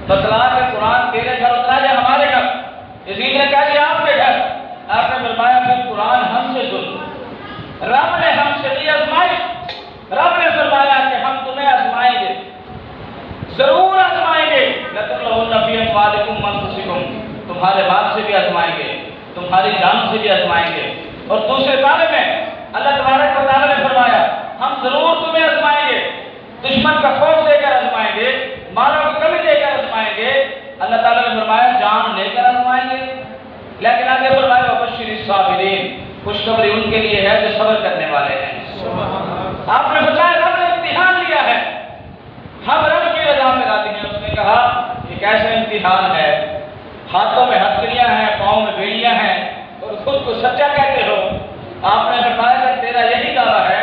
بتلا کہ قرآن تیرے گھر اترا یا ہمارے گھر؟ یزید نے کہا یہ آپ کے گھر۔ آپ نے فرمایا پھر قرآن ہم سے سن، رب نے ہم سے لی آزمائش، رب نے فرمایا کہ ہم تمہیں آزمائیں گے، ضرور آزمائیں گے، لَتُبْلَوُنَّ فِي أَمْوَالِكُمْ وَأَنفُسِكُمْ، تمہارے مال سے بھی آزمائیں گے، تمہاری جان سے بھی آزمائیں گے۔ اور دوسرے بارے میں اللہ تبارک و تعالیٰ نے فرمایا ہم ضرور تمہیں آزمائیں گے، دشمن کا خوف دے کر آزمائیں گے، مالوں کی کمی دے کر آزمائیں گے۔ اللہ تعالیٰ نے فرمایا جان لے کر آزمائیں گے، لیکن آگے فرمایا وَبَشِّرِ الصَّابِرِينَ، خوشخبری ان کے لیے ہے جو صبر کرنے والے ہیں۔ آپ نے بتایا رب نے امتحان لیا ہے، ہم رب کی رضا میں راضی ہیں۔ اس نے کہا یہ کیسا امتحان ہے، ہاتھوں میں ہتھکڑیاں ہیں، پاؤں میں بیڑیاں ہیں اور خود کو سچا کہتے ہو۔ آپ نے فرمایا کہ تیرا یہی دعویٰ ہے،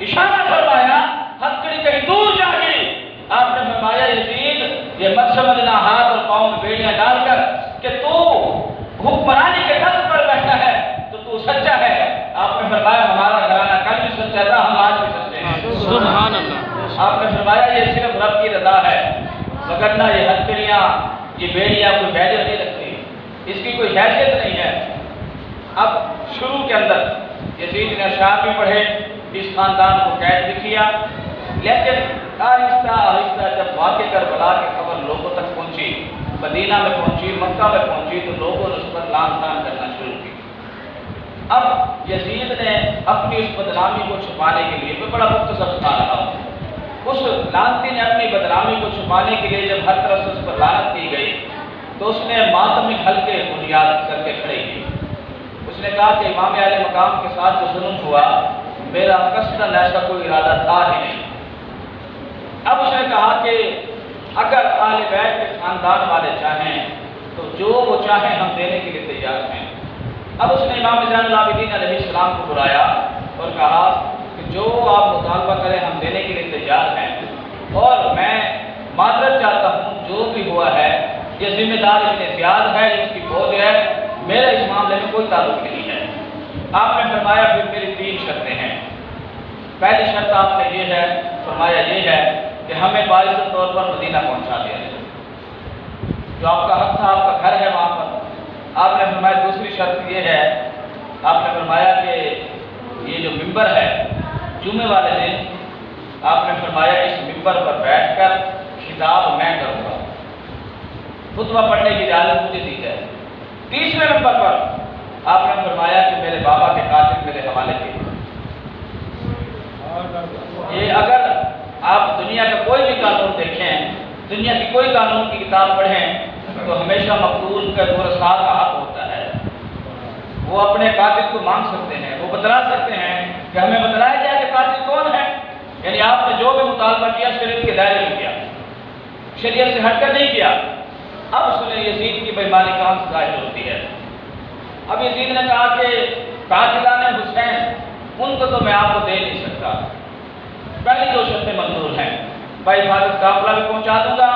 اشارہ فرمایا ہتھکڑی کہیں دور جا گری۔ آپ نے فرمایا یزید یہ مت سمجھنا ہاتھ اور پاؤں میں بیڑیاں ڈال کر کہ تو حکمرانی کے تخت پر بیٹھا ہے تو سچا ہے۔ آپ نے فرمایا ہمارا گھرانہ کل بھی سچا تھا، ہم آج بھی سچے ہیں۔ سبحان اللہ۔ آپ نے فرمایا یہ صرف رب کی رضا ہے، وگرنہ یہ ہتھکڑیاں یہ بیڑیاں کوئی ویلیو نہیں رکھتی، اس کی کوئی حیثیت نہیں ہے۔ اب شروع کے اندر یزید نے اشعار بھی پڑھے، اس خاندان کو قید بھی کیا، لیکن آہستہ آہستہ جب واقع کربلا کی خبر لوگوں تک پہنچی، مدینہ میں پہنچی، مکہ میں پہنچی، تو لوگوں نے اس پر لعن طعن کرنا شروع کی۔ اب یزید نے اپنی اس بدنامی کو چھپانے کے لیے، میں بڑا مختصر سنا رہا ہوں، اس لعنتی نے اپنی بدنامی کو چھپانے کے لیے جب ہر طرف سے اس پر لعنت کی گئی تو اس نے ماتمی حلقے بنیاد کر کے کھڑے کی۔ اس نے کہا کہ امام عالی مقام کے ساتھ جو ظلم ہوا میرا قصداً ایسا کوئی ارادہ تھا ہی نہیں۔ اب اس نے کہا کہ اگر اہل بیت کے خاندان والے چاہیں تو جو وہ چاہیں ہم دینے کے لیے تیار ہیں۔ اب اس نے امام زین العابدین علیہ السلام کو بلایا اور کہا کہ جو آپ مطالبہ کریں ہم دینے کے لیے تیار ہیں، اور میں معذرت چاہتا ہوں جو بھی ہوا ہے یہ ذمہ دار اتنے زیادہ ہے، اس کی بوجھ ہے، میرا اس معاملے میں کوئی تعلق نہیں ہے۔ آپ نے فرمایا پھر میری 3 شرطیں ہیں۔ پہلی شرط آپ نے یہ ہے، فرمایا یہ ہے کہ ہمیں باعث طور پر مدینہ پہنچا دیا جائے، جو آپ کا حق تھا، آپ کا گھر ہے وہاں پر۔ آپ نے فرمایا دوسری شرط یہ ہے، آپ نے فرمایا کہ یہ جو ممبر ہے جمعے والے دن آپ نے فرمایا اس ممبر پر بیٹھ کر خطاب میں کروں گا، خطبہ پڑھنے کی اجازت مجھے دی جائے۔ تیسرے نمبر پر آپ نے فرمایا کہ میرے بابا کے قاتل میرے حوالے کیے۔ یہ اگر آپ دنیا کا کوئی بھی قانون دیکھیں، دنیا کی کوئی قانون کی کتاب پڑھیں تو ہمیشہ مقتول کا ورثاء کا حق ہوتا ہے، وہ اپنے قاتل کو مانگ سکتے ہیں، وہ بتلا سکتے ہیں کہ ہمیں بتلایا جائے کہ قاتل کون ہے۔ یعنی آپ نے جو بھی مطالبہ کیا شریعت کے دائرے میں کیا، شریعت سے ہٹ کر نہیں کیا۔ اب سنیں یزید کی بےایمانی کہاں سے ظاہر ہوتی ہے۔ اب یزید نے کہا کہ قاتلان حسین ان کو تو میں آپ کو دے نہیں سکتا، پہلی 2 شرطیں منظور ہیں، بھائی حفاظت قافلہ بھی پہنچا دوں گا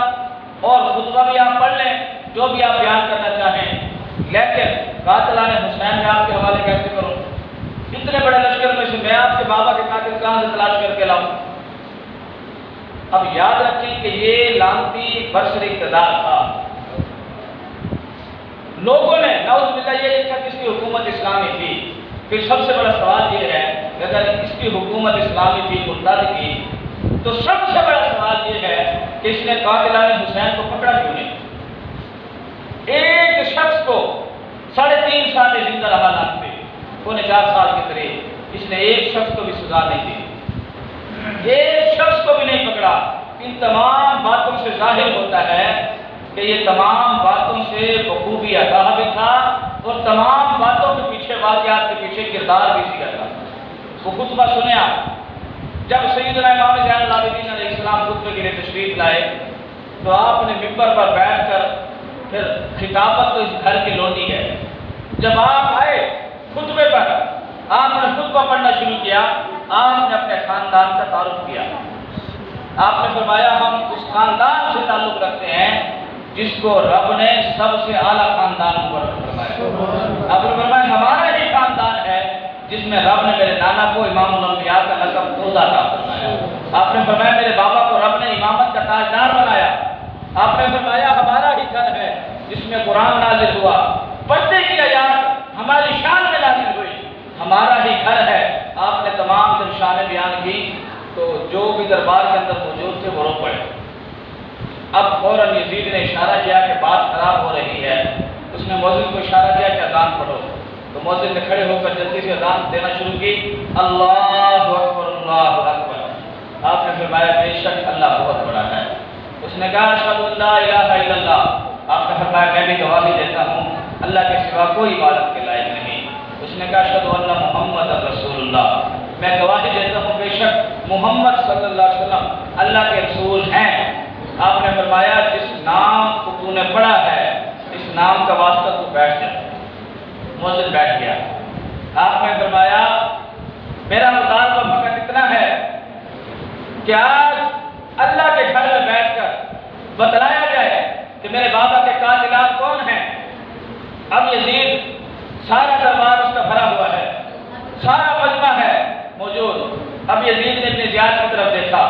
اور خطبہ بھی آپ پڑھ لیں جو بھی آپ بیان کرنا چاہیں، لیکن قاتلان حسین میں آپ کے حوالے کیسے کروں؟ اتنے بڑے لشکر میں سے میں آپ کے بابا کے قاتل کہاں سے تلاش کر کے لاؤں؟ اب یاد رکھیں کہ یہ لعنتی برسر اقتدار تھا، لوگوں نے نعوذ باللہ یہ لکھا کہ اس کی حکومت اسلامی تھی۔ پھر سب سے بڑا سوال یہ ہے کہ اگر اس کی حکومت اسلامی تھی، مرتد کی، تو سب سے بڑا سوال یہ ہے کہ اس نے قاتلان حسین کو پکڑا کیوں نہیں؟ ایک شخص کو 3.5 سال زندہ رہا لعنتی، 4.25 سال کے قریب، اس نے ایک شخص کو بھی سزا نہیں دی، ایک شخص کو بھی نہیں پکڑا۔ ان تمام باتوں سے ظاہر ہوتا ہے کہ یہ تمام باتوں سے بخوبی آگاہ بھی تھا اور تمام باتوں کے پیچھے، واقعات کے پیچھے کردار بھی سیکھا تھا۔ وہ خطبہ سنے آپ، جب سیدنا امام زین العابدین علیہ السلام خطبے کے لیے تشریف لائے تو آپ نے ممبر پر بیٹھ کر پھر خطابت تو اس گھر کی لونڈی ہے۔ جب آپ آئے خطبے پر، آپ نے خطبہ پڑھنا شروع کیا، آپ نے اپنے خاندان کا تعارف کیا۔ آپ نے فرمایا ہم اس خاندان سے تعلق رکھتے ہیں جس کو رب نے سب سے اعلیٰ خاندان مقرر فرمایا۔ آپ نے فرمایا ہمارا یہ خاندان ہے جس میں رب نے میرے نانا کو امام الانبیاء کا لقب عطا فرمایا۔ آپ نے فرمایا میرے بابا کو رب نے امامت کا تاجدار بنایا۔ آپ نے فرمایا ہمارے میں قرآن نازل ہوا، پردے کی آیات ہماری شان میں نازل ہوئی، ہمارا ہی گھر ہے، آپ نے تمام دن شان بیان کی، تو جو بھی دربار کے اندر موجود تھے وہ رو پڑے۔ اب فوراً یزید نے اشارہ کیا کہ بات خراب ہو رہی ہے، اس نے مؤذن کو اشارہ کیا کہ اذان پڑھو، تو مؤذن نے کھڑے ہو کر جلدی سے اذان دینا شروع کی، اللہ اکبر اللہ اکبر۔ آپ نے فرمایا بے شک اللہ بہت بڑا ہے۔ اس نے کہا اشہد ان لا الہ الا اللہ، آپ نے فرمایا میں بھی گواہی دیتا ہوں اللہ کے سوا کوئی عبادت کے لائق نہیں۔ اس نے کہا اشہد ان محمد رسول اللہ، میں گواہی دیتا ہوں بے شک محمد صلی اللہ علیہ وسلم اللہ کے رسول ہیں۔ آپ نے فرمایا جس نام کو تو نے پڑھا ہے اس نام کا واسطہ تو بیٹھ جا۔ مؤذن بیٹھ گیا۔ آپ نے فرمایا میرا مطالبہ فقط اتنا ہے کہ آج اللہ کے گھر میں بیٹھ کر بتلایا جائے کہ میرے بابا کے قاتلات کون ہیں۔ اب یزید سارا دربار اس کا بھرا ہوا ہے، سارا مجمع ہے موجود۔ اب یزید نے ابن زیاد کی طرف دیکھا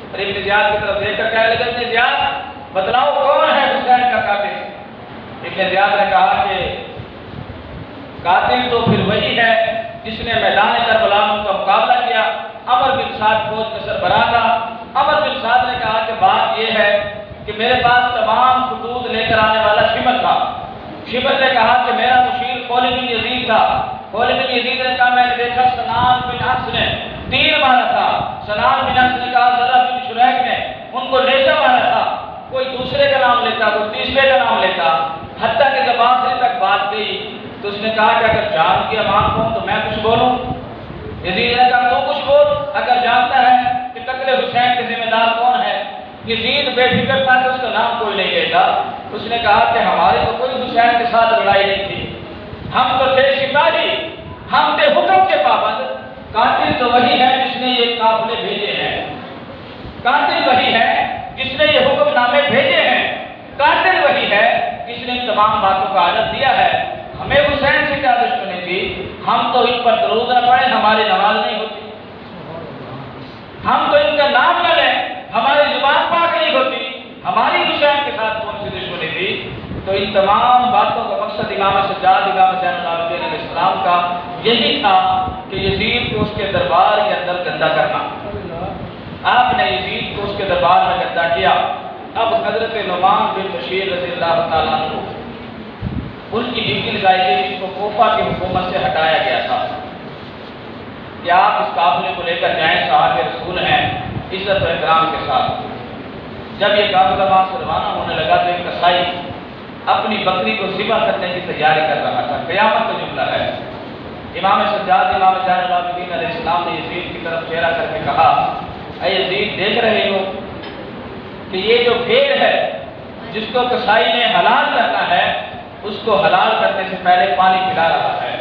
اور ابن زیاد کی طرف دیکھ کر کہنے لگا ابن زیاد بتلاؤ کون ہے حسین کا قاتل۔ ابن زیاد نے کہا کہ قاتل تو پھر وہی ہے جس نے میدان کربلا میں ان کا مقابلہ کیا، عمر بن سعد فوج کا سربراہ تھا۔ عمر بن سعد نے کہا کہ بات یہ ہے کہ میرے پاس تمام خطوط لے کر آنے والا شمر تھا۔ شمر نے کہا کہ میرا مشیر خولد بن یزید تھا۔ خولد بن یزید نے کہا میں نے دیکھا سنان بن انس نے تیر مارا تھا۔ سنان بن انس نے کہا ذرا بن شریح نے ان کو نیزہ مارا تھا۔ کوئی دوسرے کا نام لیتا، کوئی تیسرے کا نام لیتا، حتیٰ کہ جب آخر تک بات گئی تو اس نے کہا کہ اگر جان کی امان کو تو میں کچھ بولوں۔ یزید نے کہا تو کچھ بول، اگر جانتا ہے کہ قتل حسین کے ذمہ دار کون ہے۔ یزید بے فکر تھا کہ اس کا نام کوئی نہیں لے گا۔ اس نے کہا کہ ہمارے تو کوئی حسین کے ساتھ لڑائی نہیں تھی، ہم تو تھے سپاہی، ہم تھے حکم کے پابند۔ قاتل تو وہی ہے جس نے یہ قافلے بھیجے ہیں، قاتل وہی ہے جس نے یہ حکم نامے بھیجے ہیں، قاتل وہی ہے جس نے ان تمام باتوں کا عادت دیا ہے۔ ہمیں حسین سے کیا دشمنی تھی، ہم تو ان پر درود نہ پڑھیں ہماری نماز نہیں ہوتی، ہم تو ان کا نام نہ لیں ہماری زبان پاک نہیں ہوتی، ہماری حسین کے ساتھ کون سی دشمنی تھی۔ تو ان تمام باتوں کا مقصد امام سجاد امام زین العابدین علیہ السلام کا یہی تھا کہ یزید کو اس کے دربار کے اندر گندہ کرنا۔ آپ نے یزید کو اس کے دربار میں گندہ کیا۔ اب حضرت نعمان بن بشیر رضی اللہ تعالیٰ عنہ ان کی ڈیوٹی لگائی گئی جس کو کوفہ کی حکومت سے ہٹایا گیا تھا کہ آپ اس قافلے کو لے کر جائیں، صحابہ رسول ہیں، عزت و احترام کے ساتھ۔ جب یہ قافلہ وہاں سے روانہ ہونے لگا تو ایک قصائی اپنی بکری کو ذبح کرنے کی تیاری کر رہا تھا۔ قیامت کا جملہ ہے۔ امام سجاد امام زین العابدین علیہ السلام نے یزید کی طرف چہرہ کر کے کہا اے یزید دیکھ رہے ہو کہ یہ جو بھیڑ ہے جس کو قصائی نے حلال کرنا ہے اس کو حلال کرنے سے پہلے پانی پلا رہا ہے،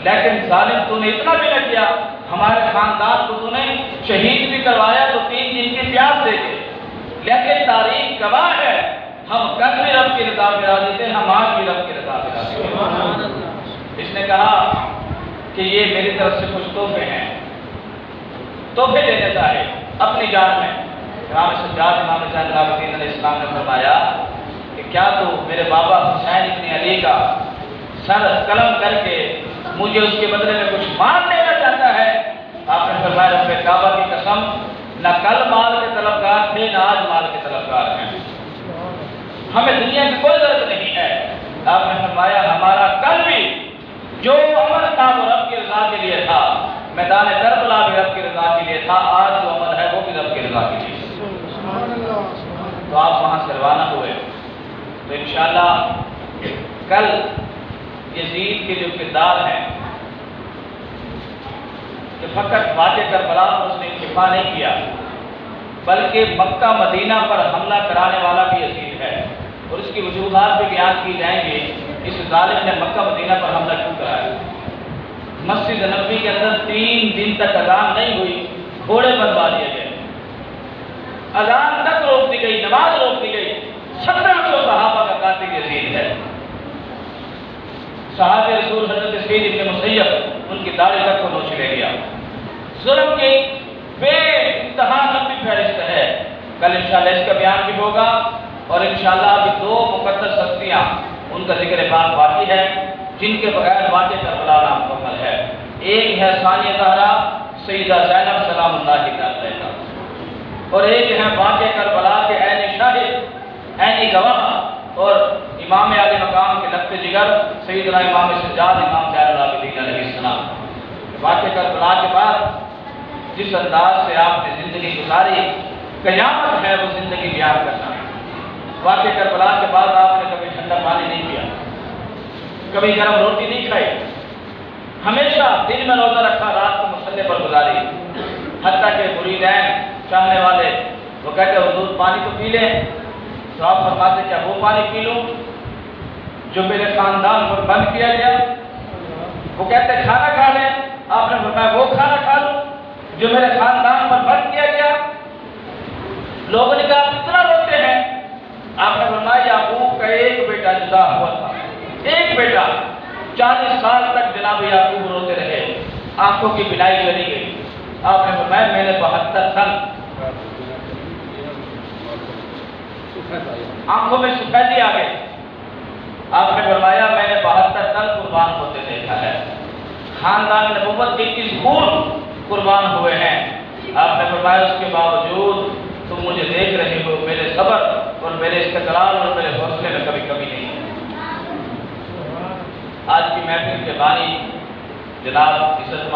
لیکن ظالم تو نے اتنا بھی نہ کیا، ہمارے خاندان کو تو نے شہید بھی کروایا تو 3 دن کی پیاس دے دے، لیکن تاریخ گواہ ہے ہم کل بھی رب کی رضا میں راضی تھے، ہم آج بھی رب کی رضا میں راضی تھے۔ اس نے کہا کہ یہ میری طرف سے کچھ تحفے ہیں، تحفے دینے چاہے اپنی جان میں۔ امام سجاد امام زین العابدین علیہ السلام نے فرمایا کہ کیا تو میرے بابا حسین ابن علی کا سر قلم کر کے مجھے اس کے بدلے میں کچھ مال دینا چاہتا ہے؟ آپ نے فرمایا رب کعبہ کی قسم نہ کل مال کے طلبگار تھے نہ آج مال کے طلبگار ہیں، ہمیں دنیا کی کوئی ضرورت نہیں ہے۔ آپ نے فرمایا ہمارا کل بھی جو عمل تھا وہ رب کی رضا کے لیے تھا، میدان کربلا بھی رب کی رضا کے لیے تھا، آج جو عمل ہے وہ بھی رب کی رضا کے لیے۔ تو آپ وہاں سے روانہ ہوئے تو انشاءاللہ کل یزید کے جو کردار ہیں کہ فقط واقع کربلا پر اس نے اکتفا نہیں کیا بلکہ مکہ مدینہ پر حملہ کرانے والا بھی یزید ہے، اور اس کی وجوہات بھی بیان کی جائیں گے۔ اس ظالم نے مکہ مدینہ پر حملہ کیوں کرایا؟ مسجد نبوی کے اندر 3 دن تک اذان نہیں ہوئی، گھوڑے بنوا دیے گئے، اذان تک روک دی گئی، نماز روک دی گئی۔ 1700 صحابہ کا قاتل یزید ہے۔ صحابہ رسول حضرت سعید ابن مسیب ان کی داڑھی تک کو نوچ لے گیا۔ ظلم کی بے انتہا لمبی فہرست ہے، کل انشاءاللہ اس کا بیان بھی ہوگا، اور انشاءاللہ ابھی 2 مقدس ہستیاں ان کا ذکر پاک باقی ہے، جن کے بغیر واقعہ کربلا نامکمل ہے۔ ایک ہے ثانیہ زہرا سیدہ زینب سلام اللہ علیہ کا، اور ایک ہے واقعہ کربلا کے عین شاہد، عین گواہ اور امام عالی مقام کے لخت جگر سیدنا امام سجاد امام زین العابدین علیہ السلام۔ واقعہ کربلا کے بعد جس انداز سے آپ نے زندگی گزاری، قیامت ہے وہ زندگی بیان کرنا۔ واقعہ کربلا کے بعد آپ نے کبھی ٹھنڈا پانی نہیں پیا، کبھی گرم روٹی نہیں کھائی، ہمیشہ دن میں روزہ رکھا، رات کو مصلے پر گزاری، حتیٰ کہ مریدین چاہنے والے وہ کہتے حضور پانی تو پی لیں، تو آپ فرماتے کیا وہ پانی پی لوں جو میرے خاندان پر بند کیا گیا؟ وہ کہتے کھانا کھا لیں، آپ نے فرمایا وہ کھانا کھا لوں جو میرے خاندان پر بند کیا گیا؟ لوگوں نے کہا کتنا روتے ہیں؟ آپ نے فرمایا یعقوب کا ایک بیٹا جدا ہوا تھا، ایک بیٹا 40 سال تک جناب یعقوب روتے رہے، آنکھوں کی بینائی چلی گئی۔ آپ نے فرمایا میں نے 72 سال آنکھوں میں سفیدی آ گئی۔ آپ نے فرمایا میں نے 72 سال قربان ہوتے دیکھا ہے، خاندان نبوت کے 30 خون قربان ہوئے ہیں۔ آپ نے فرمایا اس کے باوجود تم مجھے دیکھ رہے ہو، میرے صبر اور میرے استقلال اور میرے حوصلے میں کبھی کمی نہیں ہے۔ آج کی محفل کے بانی جناب عزت